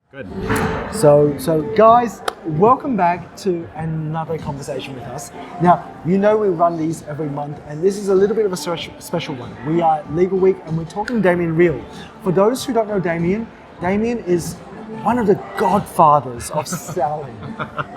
Good. So guys, welcome back to another conversation with us. Now, you know we run these every month, and this is a little bit of a special one. We are Legal Week, and we're talking Damien Riehl. For those who don't know Damien is one of the godfathers of selling,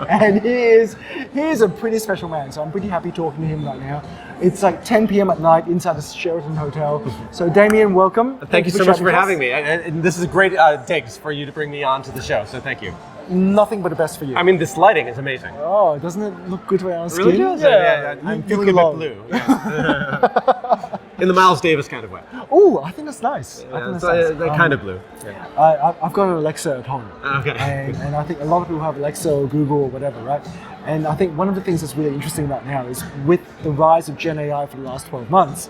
and he is a pretty special man. So I'm pretty happy talking to him right now. It's like 10 p.m. at night inside the Sheraton Hotel. So Damien, welcome. Thank you so much for having me. And this is a great digs for you to bring me on to the show. So thank you. Nothing but the best for you. I mean, this lighting is amazing. Oh, doesn't it look good to our skin? Really does. Yeah. I'm feeling a bit blue. Yeah. In the Miles Davis kind of way. Oh, I think that's nice. They're kind of blue. Yeah. I've got an Alexa at home. Okay. And I think a lot of people have Alexa or Google or whatever, right? And I think one of the things that's really interesting right now is with the rise of Gen AI for the last 12 months,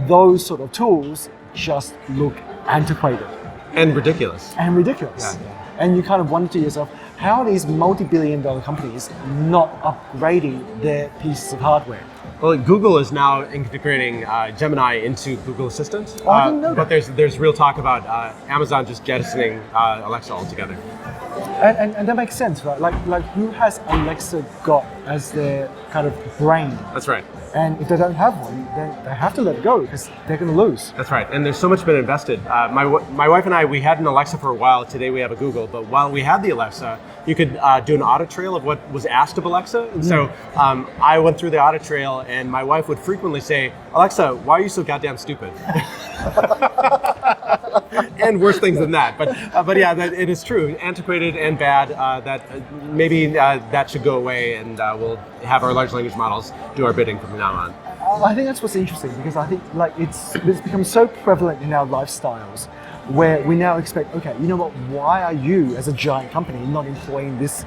those sort of tools just look antiquated. And ridiculous. Yeah. And you kind of wonder to yourself, how are these multi-billion-dollar companies not upgrading their pieces of hardware? Well, Google is now integrating Gemini into Google Assistant. Oh, I didn't know that. But there's real talk about Amazon just jettisoning Alexa altogether. And that makes sense, right? Like who has Alexa got as their kind of brain? That's right. And if they don't have one, then they have to let it go because they're going to lose. That's right. And there's so much been invested. My wife and I, we had an Alexa for a while. Today we have a Google. But while we had the Alexa, you could do an audit trail of what was asked of Alexa. And so I went through the audit trail, and my wife would frequently say, "Alexa, why are you so goddamn stupid?" And worse things than that. But yeah, it is true. Antiquated and bad. Maybe that should go away, and we'll have our large language models do our bidding from now on. I think that's what's interesting, because I think it's become so prevalent in our lifestyles where we now expect, okay, you know what, why are you as a giant company not employing this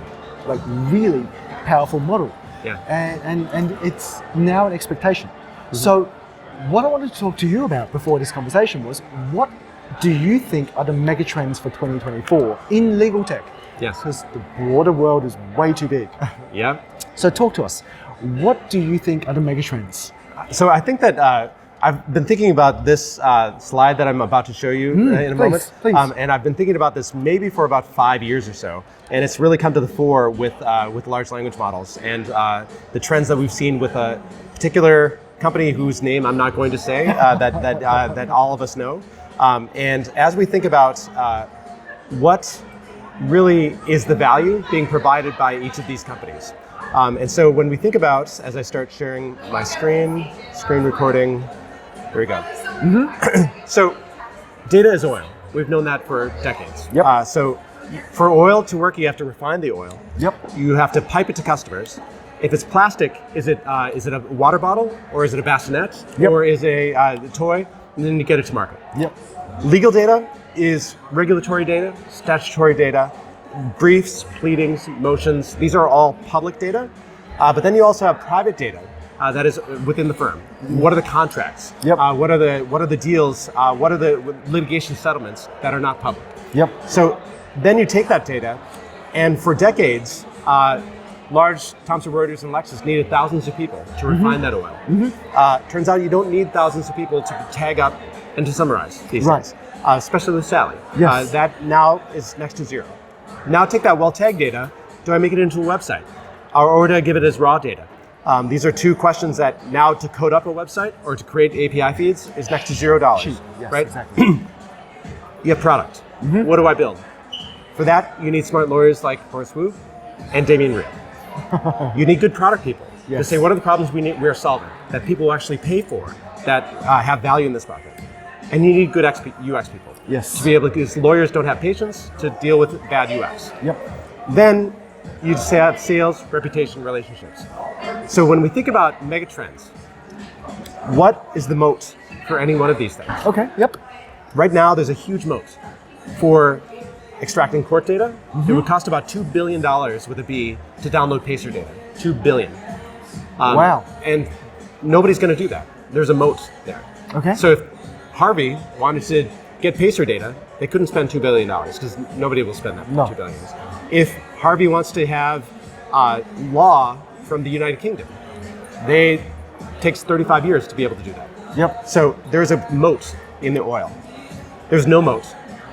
like really powerful model? Yeah. And it's now an expectation. So what I wanted to talk to you about before this conversation was, what do you think are the mega trends for 2024 in legal tech? Yes. Because the broader world is way too big. Yeah. So talk to us. What do you think are the mega trends? So I think that I've been thinking about this slide that I'm about to show you in a moment. Please. And I've been thinking about this maybe for about 5 years or so. And it's really come to the fore with large language models and the trends that we've seen with a particular company whose name I'm not going to say that all of us know. And as we think about what really is the value being provided by each of these companies. And so when we think about, as I start sharing my screen recording, here we go. So data is oil. We've known that for decades. Yep. So for oil to work, you have to refine the oil. Yep. You have to pipe it to customers. If it's plastic, is it a water bottle, or is it a bassinet, or is it a toy? And then you get it to market. Yep. Legal data is regulatory data, statutory data, briefs, pleadings, motions. These are all public data. But then you also have private data that is within the firm. What are the contracts? Yep. What are the deals? What are the litigation settlements that are not public? Yep. So then you take that data, and for decades, large Thomson Reuters and Lexis needed thousands of people to refine that oil. Turns out you don't need thousands of people to tag up and to summarize these things, especially with Sally. Yes. That now is next to zero. Now take that well-tagged data, do I make it into a website? Or do I give it as raw data? These are two questions that now to code up a website or to create API feeds is next to $0, Yes, right? Exactly. You have product. What do I build? For that, you need smart lawyers like Horace Wu and Damien Riehl. You need good product people to say, what are the problems we're solving that people will actually pay for, that have value in this market? And you need good UX people. Yes. To be able to, because lawyers don't have patience to deal with bad UX. Yep. Then you just have sales, reputation, relationships. So when we think about megatrends, what is the moat for any one of these things? Okay. Yep. Right now, there's a huge moat for extracting court data. It would cost about $2 billion with a B to download PACER data. $2 billion. Wow. And nobody's going to do that. There's a moat there. Okay. So if Harvey wanted to get PACER data, they couldn't spend $2 billion because nobody will spend that $2 billion. If Harvey wants to have law from the United Kingdom, it takes 35 years to be able to do that. Yep. So there's a moat in the oil. There's no moat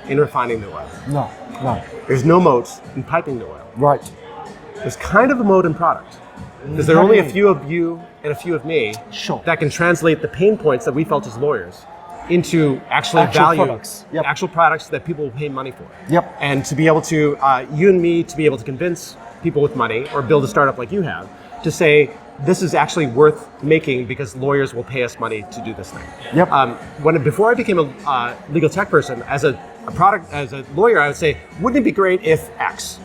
in refining the oil. No. Right. There's no moat in piping the oil. Right. There's kind of a moat in product. Because there are only a few of you and a few of me that can translate the pain points that we felt as lawyers into actual value, products. Yep. actual products that people will pay money for. Yep. And to be able to, you and me, to be able to convince people with money or build a startup like you have to say, this is actually worth making because lawyers will pay us money to do this thing. Yep. Before I became a legal tech person, as a lawyer, I would say, wouldn't it be great if X?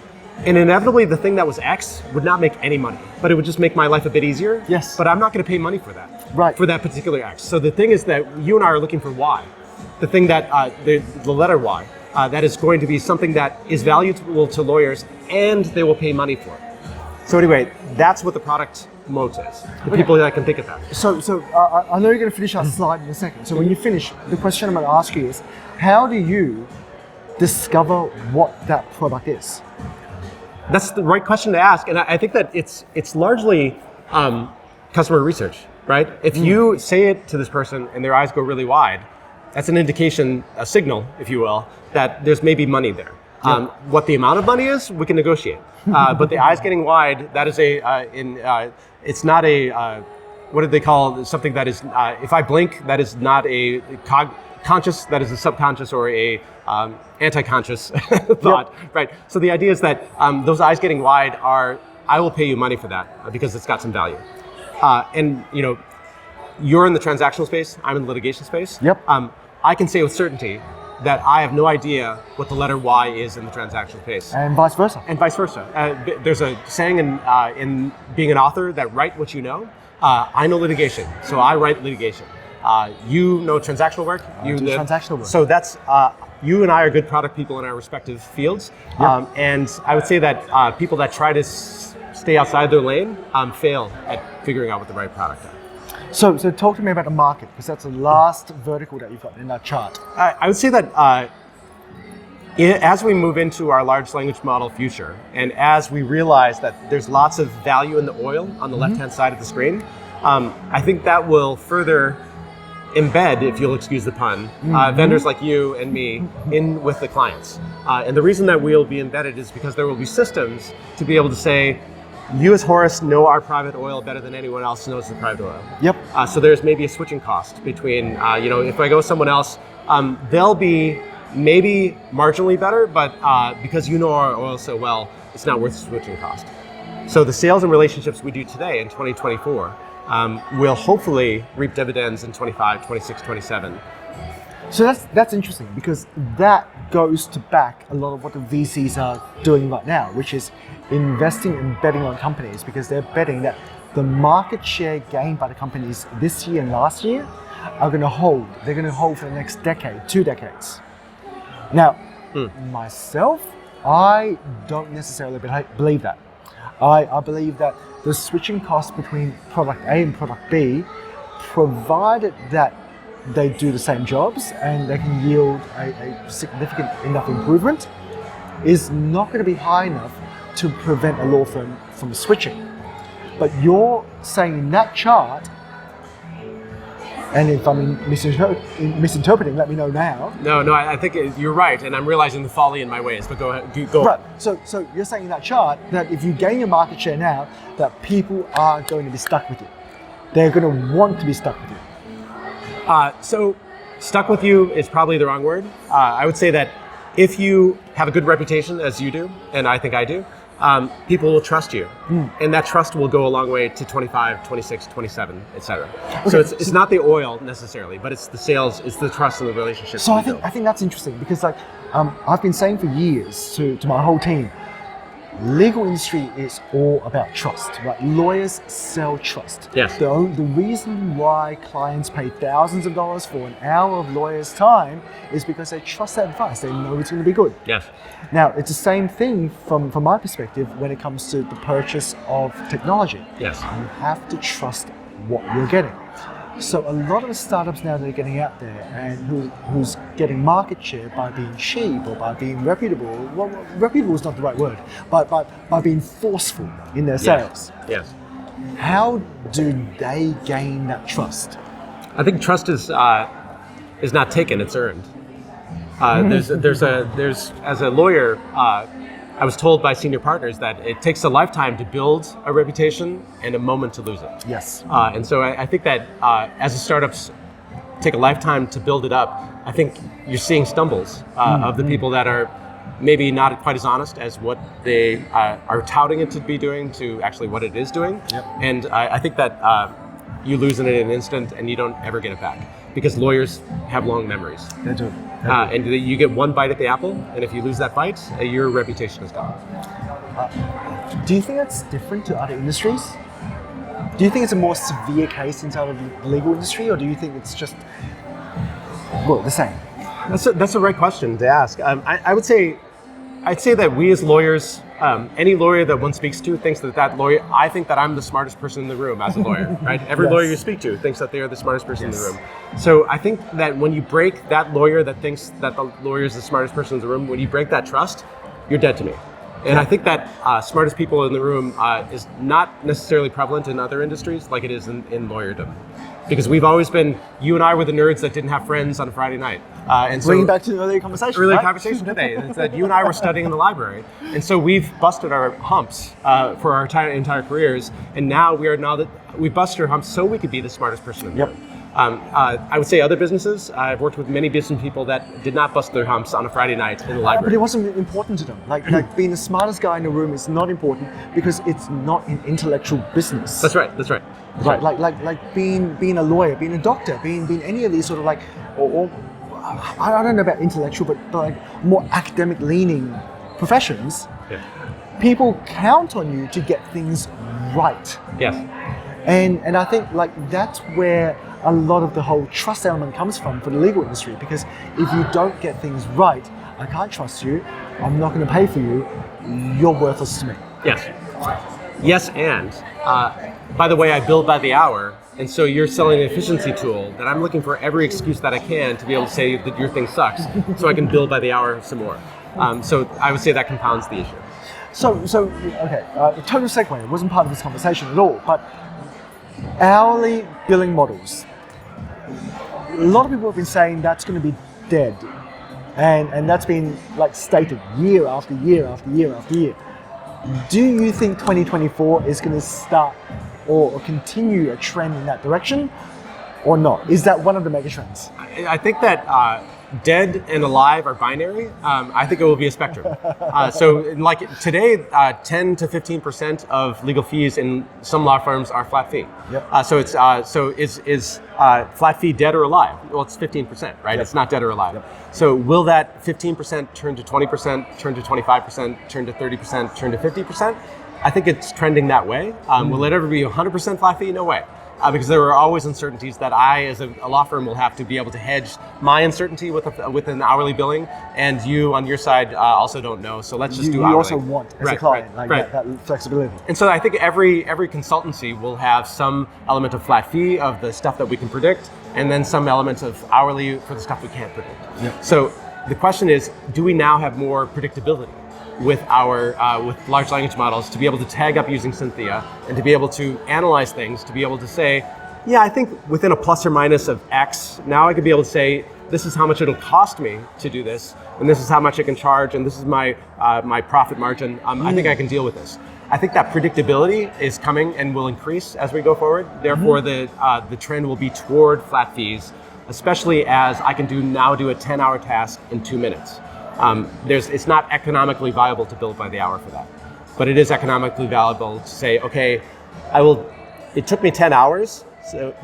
And inevitably, the thing that was X would not make any money, but it would just make my life a bit easier. Yes. But I'm not going to pay money for that. Right. For that particular X. So the thing is that you and I are looking for Y. The thing that, the letter Y, that is going to be something that is valuable to lawyers and they will pay money for it. So anyway, that's what the product moat is. The people that can think of that. So I know you're going to finish our slide in a second. So when you finish, the question I'm going to ask you is, how do you discover what that product is? That's the right question to ask, and I think that it's largely customer research, right? If you say it to this person and their eyes go really wide, that's an indication, a signal, if you will, that there's maybe money there. Yeah. What the amount of money is, we can negotiate. But the eyes getting wide, that is it's not a, what do they call something that is, if I blink, that is not a conscious, that is a subconscious or a anti-conscious thought, right? So the idea is that those eyes getting wide are, I will pay you money for that because it's got some value. And you know, you're in the transactional space, I'm in the litigation space. Yep. I can say with certainty that I have no idea what the letter Y is in the transactional space. And vice versa. And vice versa. There's a saying in being an author that write what you know. I know litigation, so I write litigation. You know transactional work. You do transactional work. So that's you and I are good product people in our respective fields. Yep. And I would say that people that try to stay outside their lane fail at figuring out what the right product are. So talk to me about the market, because that's the last vertical that you've got in that chart. I would say that as we move into our large language model future, and as we realize that there's lots of value in the oil on the left-hand side of the screen, I think that will further embed, if you'll excuse the pun, vendors like you and me in with the clients. And the reason that we'll be embedded is because there will be systems to be able to say, you as Horace know our private oil better than anyone else knows the private oil. Yep. So there's maybe a switching cost between, if I go with someone else, they'll be maybe marginally better, but because you know our oil so well, it's not worth the switching cost. So the sales and relationships we do today in 2024 will hopefully reap dividends in 25, 26, 27. So that's interesting, because that goes to back a lot of what the VCs are doing right now, which is investing and betting on companies, because they're betting that the market share gained by the companies this year and last year are going to hold. They're going to hold for the next decade, 2 decades. Now, myself, I don't necessarily believe that. I believe that the switching cost between product A and product B, provided that they do the same jobs and they can yield a significant enough improvement, is not going to be high enough to prevent a law firm from switching. But you're saying in that chart, and if I'm misinterpreting, let me know now. No, I think you're right, and I'm realizing the folly in my ways, but go ahead. Go. Right, so you're saying in that chart that if you gain your market share now, that people are going to be stuck with you. They're going to want to be stuck with you. So stuck with you is probably the wrong word. I would say that if you have a good reputation, as you do, and I think I do, people will trust you. And that trust will go a long way to 25, 26, 27, etc. Okay. So it's not the oil necessarily, but it's the sales, it's the trust and the relationships. So I think that's interesting, because I've been saying for years to my whole team, legal industry is all about trust, right? Lawyers sell trust. Yes. The reason why clients pay thousands of dollars for an hour of lawyer's time is because they trust that advice. They know it's going to be good. Yes. Now, it's the same thing from my perspective when it comes to the purchase of technology. Yes. You have to trust what you're getting. So a lot of the startups now that are getting out there and who's getting market share by being cheap or by being reputable, well, reputable is not the right word, but by being forceful in their sales. Yes. How do they gain that trust? I think trust is not taken, it's earned. There's as a lawyer, I was told by senior partners that it takes a lifetime to build a reputation and a moment to lose it. Yes. And so I think that as a startups take a lifetime to build it up, I think you're seeing stumbles of the people that are maybe not quite as honest as what they are touting it to be doing to actually what it is doing. Yep. And I think that you lose it in an instant and you don't ever get it back because lawyers have long memories. They do. And you get one bite at the apple, and if you lose that bite, your reputation is gone. Do you think that's different to other industries? Do you think it's a more severe case inside of the legal industry, or do you think it's just, well, the same? That's a right question to ask. I'd say that we as lawyers, any lawyer that one speaks to thinks that lawyer, I think that I'm the smartest person in the room as a lawyer, right? Every Yes. lawyer you speak to thinks that they are the smartest person in the room. So I think that when you break that lawyer that thinks that the lawyer is the smartest person in the room, when you break that trust, you're dead to me. And I think that smartest people in the room is not necessarily prevalent in other industries like it is in lawyerdom. Because we've always been, you and I were the nerds that didn't have friends on a Friday night. And so Bringing back to the earlier conversation. earlier right? conversation today. It's that you and I were studying in the library, and so we've busted our humps for our entire careers, and now we've busted our humps so we could be the smartest person in the room. I would say other businesses. I've worked with many business people that did not bust their humps on a Friday night in the library. But it wasn't important to them. Like being the smartest guy in the room is not important because it's not an intellectual business. That's right. That's right. That's Right, like being a lawyer, being a doctor, being any of these sort of like, or I don't know about intellectual, but like more academic leaning professions. Yeah. People count on you to get things right. Yes. And I think like that's where a lot of the whole trust element comes from for the legal industry, because if you don't get things right, I can't trust you, I'm not going to pay for you, you're worthless to me. Yes. Yes, and by the way, I bill by the hour, and so you're selling an efficiency tool that I'm looking for every excuse that I can to be able to say that your thing sucks, so I can bill by the hour some more. So I would say that compounds the issue. So okay, total segue, it wasn't part of this conversation at all, but hourly billing models. A lot of people have been saying that's going to be dead, and that's been like stated year after year after year after year. Do you think 2024 is going to start or continue a trend in that direction, or not? Is that one of the mega trends? I think that dead and alive are binary. I think it will be a spectrum. So like today, 10 to 15% of legal fees in some law firms are flat fee. Yep. So it's is flat fee dead or alive? Well, it's 15%, right? Yep. It's not dead or alive. Yep. So will that 15% turn to 20%, turn to 25%, turn to 30%, turn to 50%? I think it's trending that way. Will it ever be 100% flat fee? No way. Because there are always uncertainties that I, as a law firm, will have to be able to hedge my uncertainty with an hourly billing, and you on your side also don't know. So let's just do hourly. You also want, as a client, that flexibility. And so I think every consultancy will have some element of flat fee of the stuff that we can predict, and then some element of hourly for the stuff we can't predict. Yep. So the question is, do we now have more predictability with our with large language models to be able to tag up using Cynthia and to be able to analyze things, to be able to say, yeah, I think within a plus or minus of X, now I could be able to say, this is how much it'll cost me to do this, and this is how much I can charge, and this is my my profit margin. I think I can deal with this. I think that predictability is coming and will increase as we go forward. Therefore, the trend will be toward flat fees, especially as I can now do a 10-hour task in 2 minutes. It's not economically viable to bill by the hour for that, but it is economically valuable to say, okay, it took me 10 hours,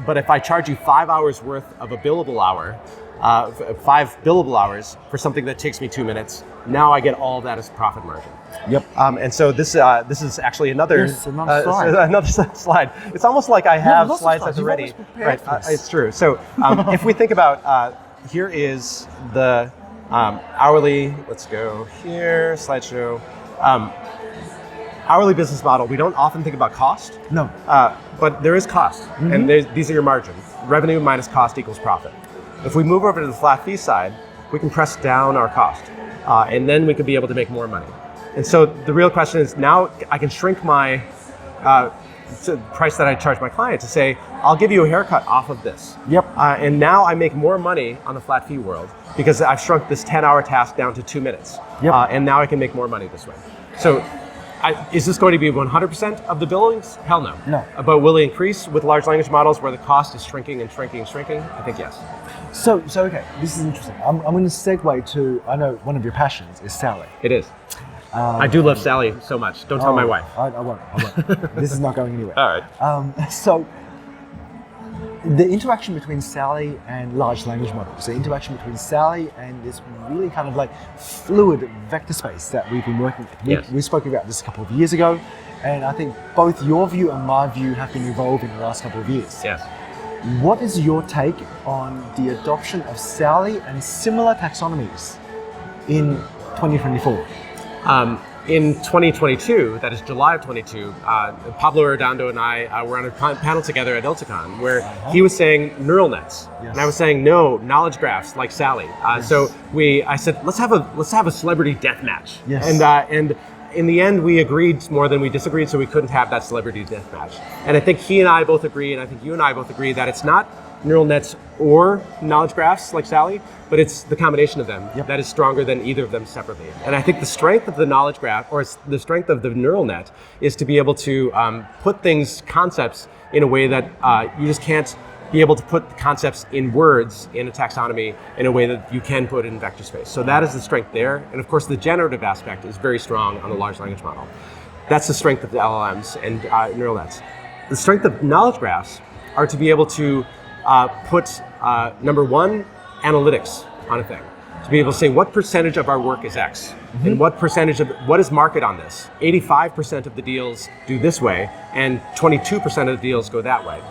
but if I charge you 5 hours worth of a billable hour, 5 billable hours for something that takes me 2 minutes, now I get all of that as profit margin. Yep. And so this is actually another slide. another slide. It's almost like I have slides at the You've ready. always prepared for this. It's true. So if we think about here is the hourly, let's go here, slideshow. Hourly business model, we don't often think about cost. No. But there is cost, and these are your margins. Revenue minus cost equals profit. If we move over to the flat fee side, we can press down our cost, and then we could be able to make more money. And so the real question is, now I can shrink my price that I charge my client to say, I'll give you a haircut off of this. Yep. And now I make more money on the flat fee world because I've shrunk this 10-hour task down to 2 minutes. Yep. And now I can make more money this way. So is this going to be 100% of the billings? Hell no. No. But will it increase with large language models where the cost is shrinking and shrinking and shrinking? I think yes. So okay, this is interesting. I'm going to segue to, I know one of your passions is Sally. It is. I do love Sally so much. Don't tell my wife. I won't. This is not going anywhere. All right. So the interaction between Sally and large language models, the interaction between Sally and this really kind of like fluid vector space that we've been working with. Yes. We spoke about this a couple of years ago, and I think both your view and my view have been evolving in the last couple of years. Yes. What is your take on the adoption of Sally and similar taxonomies in 2024? In 2022, that is July of 22, Pablo Redondo and I were on a panel together at ILTACON where he was saying neural nets, Yes. and I was saying no, knowledge graphs like Sally. So I said let's have a celebrity death match. Yes. And in the end, we agreed more than we disagreed, so we couldn't have that celebrity death match. And I think he and I both agree, and I think you and I both agree that it's not neural nets or knowledge graphs like Sally, but it's the combination of them that is stronger than either of them separately. And I think the strength of the knowledge graph, or the strength of the neural net, is to be able to put concepts in a way that you just can't be able to put concepts in words in a taxonomy in a way that you can put it in vector space. So that is the strength there. And of course, the generative aspect is very strong on the large language model. That's the strength of the LLMs and neural nets. The strength of knowledge graphs are to be able to put, number one, analytics on a thing. To be able to say what percentage of our work is X, and what percentage of, what is market on this? 85% of the deals do this way, and 22% of the deals go that way.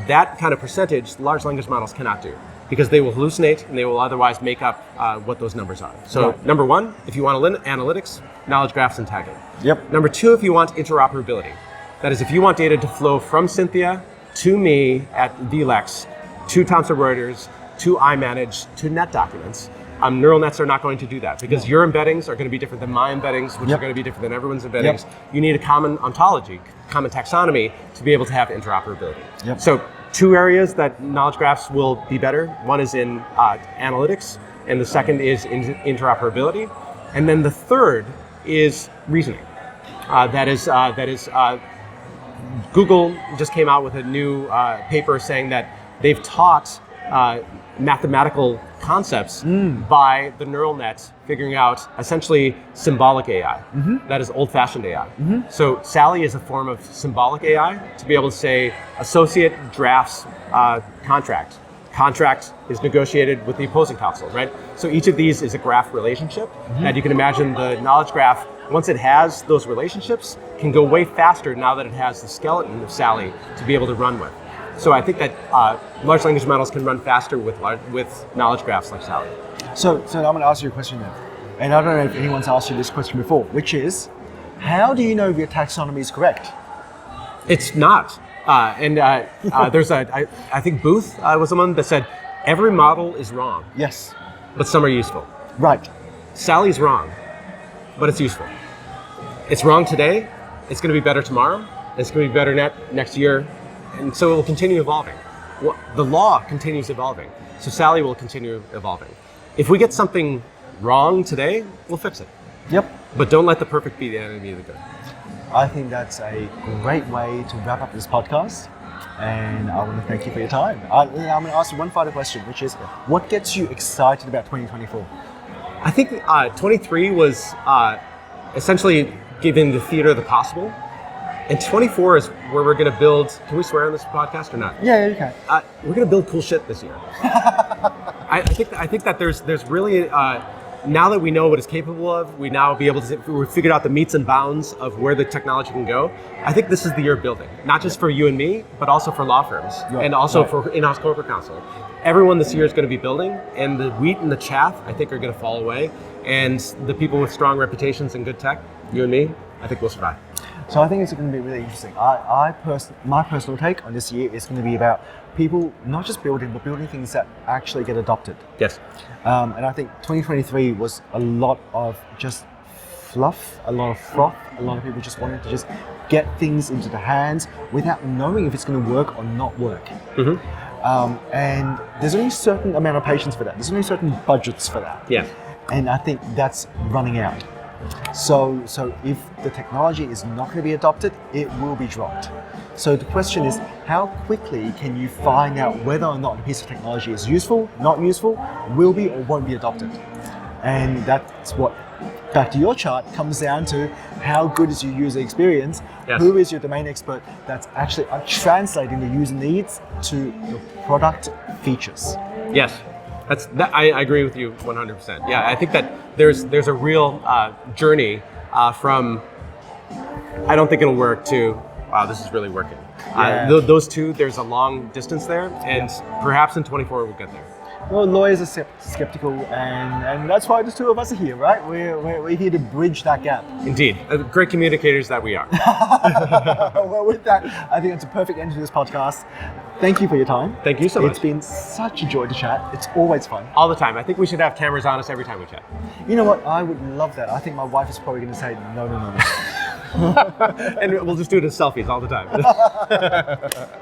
That kind of percentage, large language models cannot do, because they will hallucinate and they will otherwise make up what those numbers are. So number one, if you want analytics, knowledge graphs and tagging. Yep. Number two, if you want interoperability. That is, if you want data to flow from Cynthia to me at VLEX, to Thomson Reuters, to iManage, to NetDocuments, neural nets are not going to do that, because your embeddings are going to be different than my embeddings, which are going to be different than everyone's embeddings. You need a common ontology, common taxonomy to be able to have interoperability. So two areas that knowledge graphs will be better. One is in analytics, and the second is in interoperability. And then the third is reasoning. That is Google just came out with a new paper saying that they've taught mathematical concepts by the neural net figuring out essentially symbolic AI. That is old-fashioned AI. So Sally is a form of symbolic AI to be able to say associate drafts contract. Contract is negotiated with the opposing counsel, right? So each of these is a graph relationship, and you can imagine the knowledge graph, once it has those relationships, can go way faster now that it has the skeleton of Sally to be able to run with. So I think that large language models can run faster with knowledge graphs like Sally. So I'm going to ask you a question now, and I don't know if anyone's asked you this question before, which is, how do you know if your taxonomy is correct? It's not. There's I think Booth was the one that said, every model is wrong. Yes. But some are useful. Right. Sally's wrong, but it's useful. It's wrong today, it's going to be better tomorrow, it's going to be better next year, and so it will continue evolving. Well, the law continues evolving, so Sally will continue evolving. If we get something wrong today, we'll fix it. Yep. But don't let the perfect be the enemy of the good. I think that's a great way to wrap up this podcast, and I want to thank you for your time. I'm going to ask you one final question, which is, what gets you excited about 2024? I think 23 was essentially giving the theater the possible, and 24 is where we're going to build. Can we swear on this podcast or not? Yeah, you can. We're going to build cool shit this year. I think that there's really now that we know what it's capable of, we now be able to we figured out the metes and bounds of where the technology can go. I think this is the year of building, not just for you and me, but also for law firms and also for in-house corporate counsel. Everyone this year is going to be building, and the wheat and the chaff, I think, are going to fall away. And the people with strong reputations in good tech, you and me, I think we'll survive. So I think it's going to be really interesting. My personal take on this year is going to be about people not just building, but building things that actually get adopted. Yes. And I think 2023 was a lot of just fluff, a lot of froth, a lot of people just wanting to just get things into the hands without knowing if it's going to work or not work. And there's only a certain amount of patience for that. There's only certain budgets for that. Yeah. And I think that's running out. So if the technology is not going to be adopted, it will be dropped. So the question is, how quickly can you find out whether or not a piece of technology is useful, not useful, will be or won't be adopted? And that's what, back to your chart, comes down to how good is your user experience, Yes. who is your domain expert that's actually translating the user needs to the product features. Yes, I agree with you 100%. Yeah, I think that there's a real journey from I don't think it'll work to wow, this is really working. Those two, there's a long distance there, and perhaps in 24 we'll get there. Well, lawyers are skeptical, and that's why the two of us are here, right? We're here to bridge that gap. Indeed, great communicators that we are. Well, with that, I think it's a perfect end to this podcast. Thank you for your time. Thank you so much. It's been such a joy to chat. It's always fun. All the time. I think we should have cameras on us every time we chat. You know what? I would love that. I think my wife is probably going to say, no. And we'll just do it as selfies all the time.